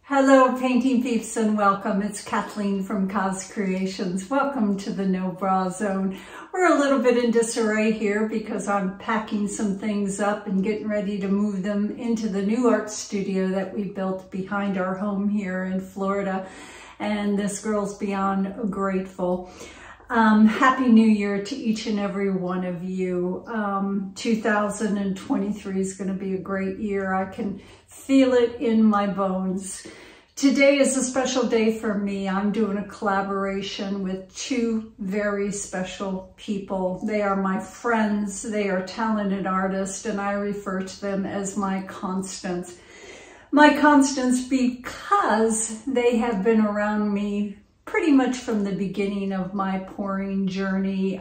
Hello painting peeps and welcome. It's Kathleen from Coz Creations. Welcome to the No Bra Zone. We're a little bit in disarray here because I'm packing some things up and getting ready to move them into the new art studio that we built behind our home here in Florida. And this girl's beyond grateful. Happy New Year to each and every one of you. 2023 is going to be a great year. I can feel it in my bones. Today is a special day for me. I'm doing a collaboration with two very special people. They are my friends. They are talented artists, and I refer to them as my constants. My constants because they have been around me pretty much from the beginning of my pouring journey.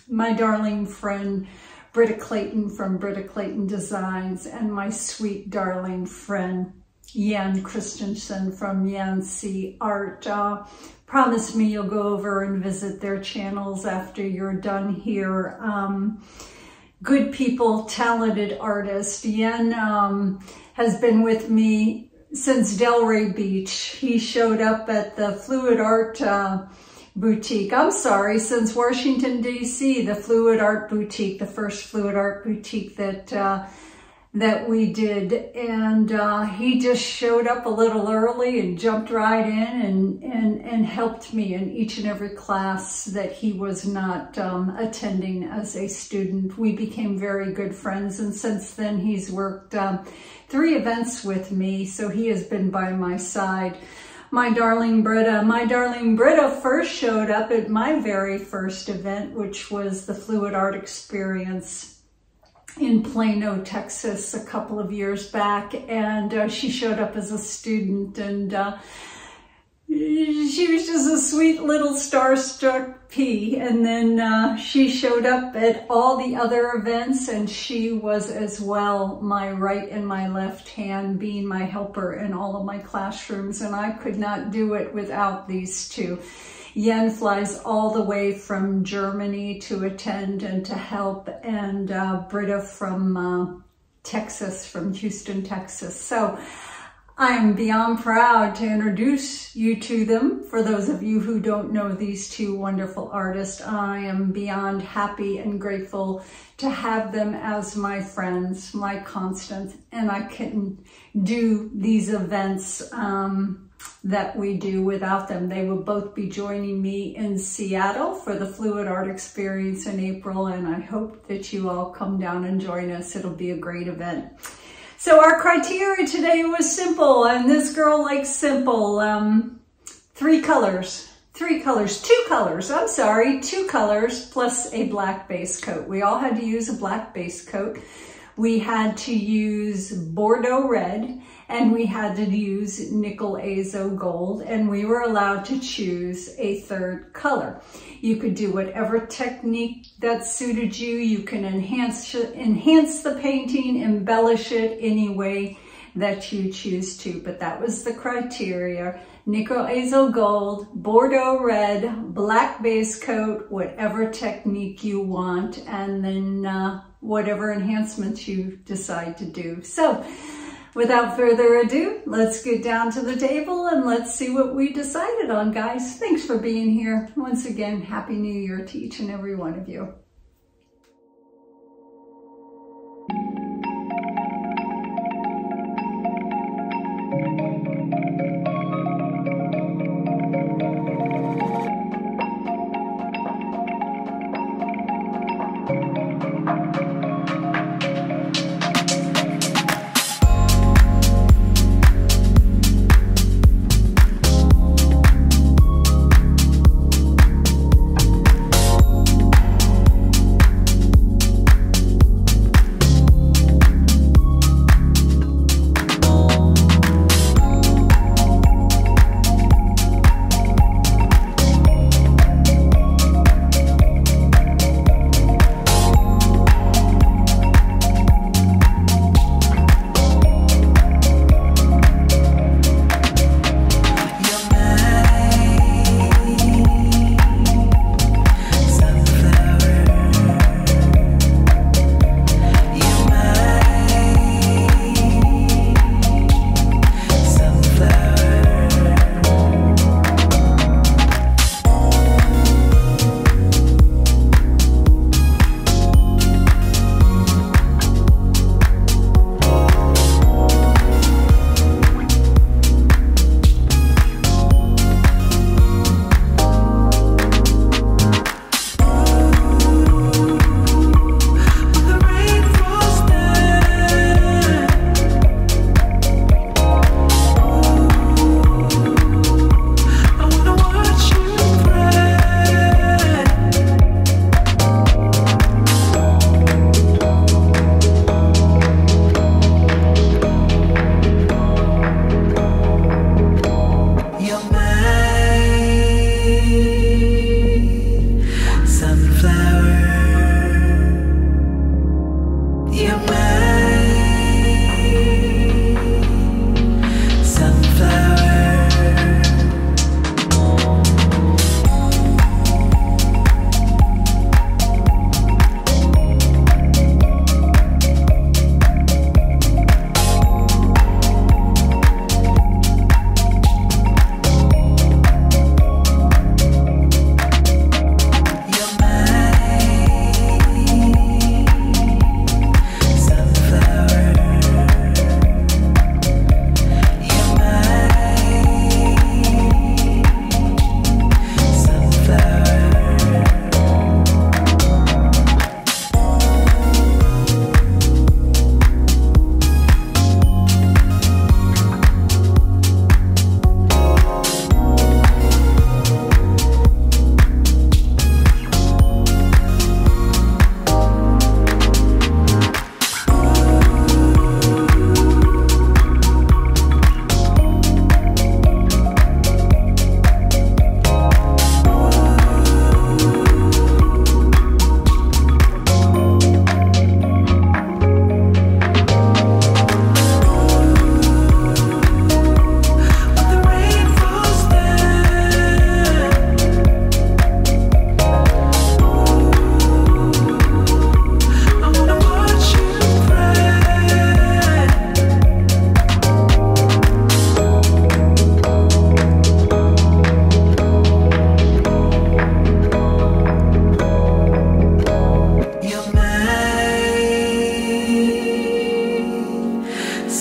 My darling friend, Britta Clayton from Britta Clayton Designs, and my sweet darling friend, Jan Christensen from Yancy Art. Promise me you'll go over and visit their channels after you're done here. Good people, talented artists. Jan has been with me since Delray Beach. He showed up at the Fluid Art boutique. I'm sorry, since Washington, D.C., the Fluid Art boutique, the first Fluid Art boutique that we did. And he just showed up a little early and jumped right in and helped me in each and every class that he was not attending as a student. We became very good friends, and since then he's worked 3 events with me, so he has been by my side. My darling Britta first showed up at my very first event, which was the Fluid Art Experience in Plano, Texas, a couple of years back, and she showed up as a student, and she was just a sweet little starstruck pea. And then she showed up at all the other events, and she was as well my right and my left hand, being my helper in all of my classrooms, and I could not do it without these two. Yen flies all the way from Germany to attend and to help, and Britta from Texas, from Houston, Texas. So I am beyond proud to introduce you to them. For those of you who don't know these two wonderful artists, I am beyond happy and grateful to have them as my friends, my constants, and I couldn't do these events that we do without them. They will both be joining me in Seattle for the Fluid Art Experience in April, and I hope that you all come down and join us. It'll be a great event. So our criteria today was simple, and this girl likes simple. 2 colors plus a black base coat. We all had to use a black base coat. We had to use Bordeaux Red, and we had to use nickel azo gold, and we were allowed to choose a 3rd color. You could do whatever technique that suited you. You can enhance the painting, embellish it any way that you choose to, but that was the criteria. Nickel azo gold, Bordeaux Red, black base coat, whatever technique you want, and then whatever enhancements you decide to do. So without further ado, let's get down to the table and let's see what we decided on, guys. Thanks for being here. Once again, Happy New Year to each and every one of you.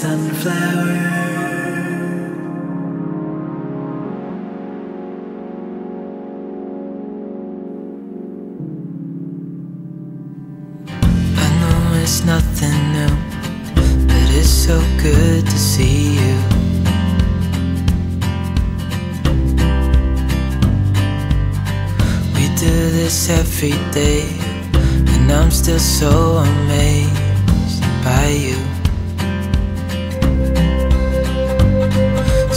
sunflower. I know it's nothing new, but it's so good to see you. We do this every day, and I'm still so amazed by you.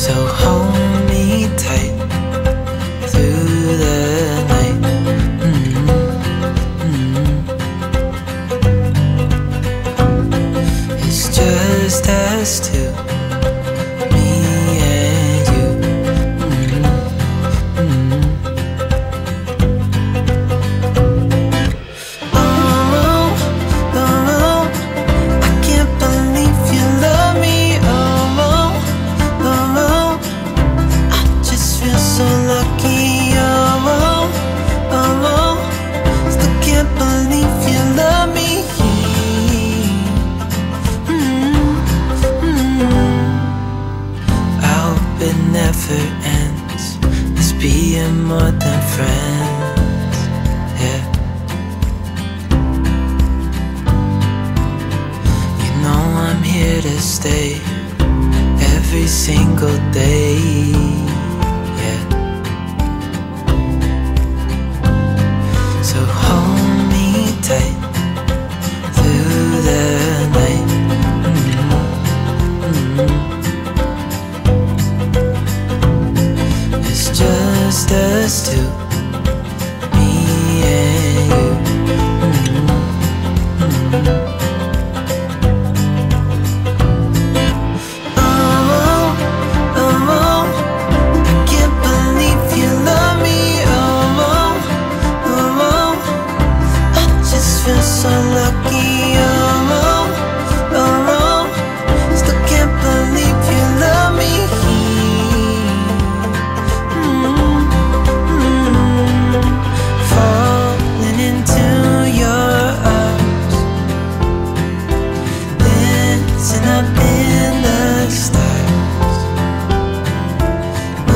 So hold me tight through the night. It's just us two, me and you. Oh, oh, I can't believe you love me. Oh, oh, I just feel so lucky. Oh, oh, still can't believe you love me. I hope it never ends, this being more than friends, yeah. You know I'm here to stay every single day, yeah. So hold me tight through the night. It's just us two, me and you. Oh, oh, I can't believe you love me. Oh, oh, I just feel so lucky. Oh, oh, still can't believe you love me. Falling into your arms, dancing up in the stars. Oh,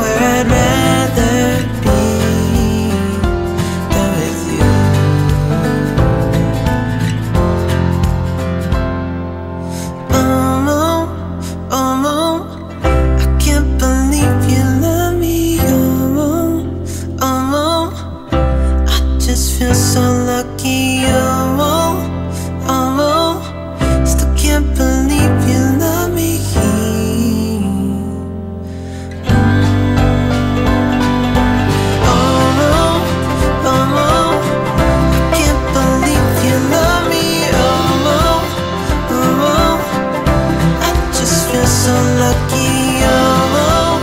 where I'd rather be than with you. Oh, oh, I can't believe you love me. Oh, I just feel so lucky. Oh, still can't believe you love me. Oh, I can't believe you love me. Oh, I just feel so lucky. Oh,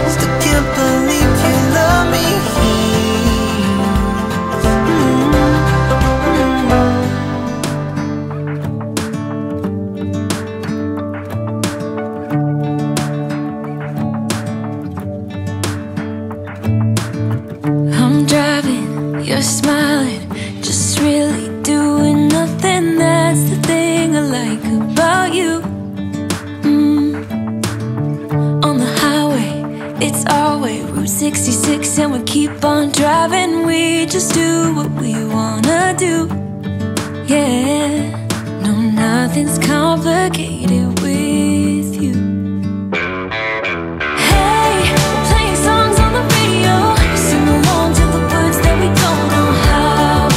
still can't believe you love me. I'm driving, you're smiling, just really doing nothing. That's the thing I like about you. On the highway, it's our way, Route 66, and we keep on driving. We just do what we wanna do. Yeah, no, nothing's complicated with you. Hey, we're playing songs on the radio, sing along to the words that we don't know how.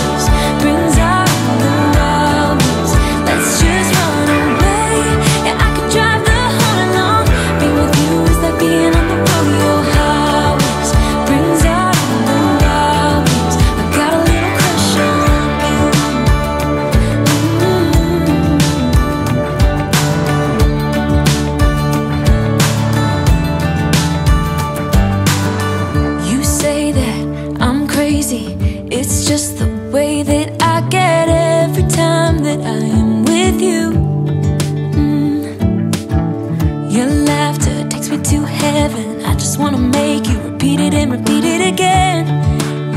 Brings out the wild ones. Let's just run away. Yeah, I could drive the whole night long. Being with you is like being on the rodeo highways. Brings out the wild ones. I got a little crush on you. You say that I'm crazy. It's just the way that I get every time that I am with you. Your laughter takes me to heaven. I just wanna make you repeat it and repeat it again.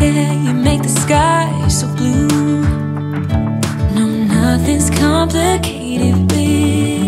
Yeah, you make the sky so blue. No, nothing's complicated with